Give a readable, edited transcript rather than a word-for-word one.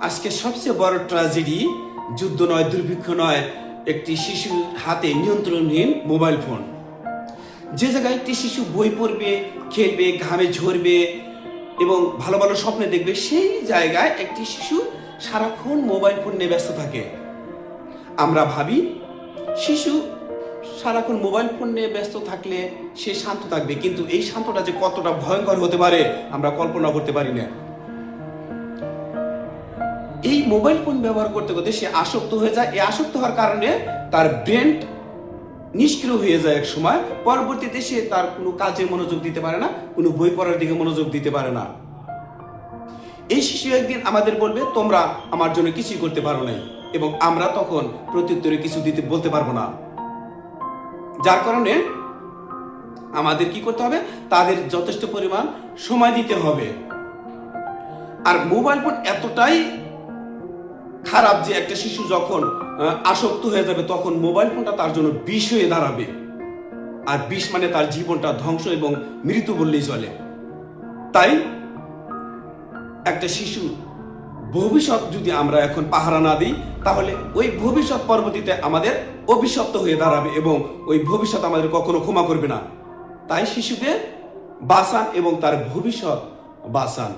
আজকে সবচেয়ে বড় ট্র্যাজেডি যুদ্ধ নয়, দুর্ভিক্ষ নয়, একটি শিশুর হাতে নিয়ন্ত্রণহীন মোবাইল ফোন। যে জায়গায় একটি শিশু বই পড়বে, খেলবে, ঘামে ঝরবে এবং ভালো ভালো স্বপ্ন দেখবে, সেই জায়গায় একটি শিশু সারাক্ষণ মোবাইল ফোন নিয়ে ব্যস্ত থাকে। আমরা ভাবি শিশু সারাক্ষণ মোবাইল ফোন নিয়ে ব্যস্ত থাকলে সে শান্ত থাকবে, কিন্তু এই শান্তটা যে কতটা ভয়ঙ্কর হতে পারে আমরা কল্পনা করতে পারি না। এই মোবাইল ফোন ব্যবহার করতে করতে সে আসক্ত হয়ে যায়। এই আসক্ত হওয়ার কারণে তার ব্রেন নিষ্ক্রিয় হয়ে যায় এক সময়। পরবর্তীতে সে তার কোনো কাজে মনোযোগ দিতে পারে না, কোনো বই পড়ার দিকে মনোযোগ দিতে পারে না। এই শিশু একদিন আমাদের বলবে, তোমরা আমার জন্য কিছুই করতে পারো নাই, এবং আমরা তখন প্রত্যুত্তরে কিছু দিতে বলতে পারবো না। যার কারণে আমাদের কি করতে হবে, তাদের যথেষ্ট পরিমাণ সময় দিতে হবে। আর মোবাইল ফোন এতটাই খারাপ যে একটা শিশু যখন আসক্ত হয়ে যাবে তখন মোবাইল ফোনটা তার জন্য বিষ হয়ে দাঁড়াবে। আর বিষ মানে তার জীবনটা ধ্বংস এবং মৃত্যু বললেই চলে। তাই একটা শিশু ভবিষ্যৎ যদি আমরা এখন পাহারা না দিই, তাহলে ওই ভবিষ্যৎ পরবর্তীতে আমাদের অভিশপ্ত হয়ে দাঁড়াবে এবং ওই ভবিষ্যৎ আমাদের কখনো ক্ষমা করবে না। তাই শিশুকে বাঁচান এবং তার ভবিষ্যৎ বাঁচান।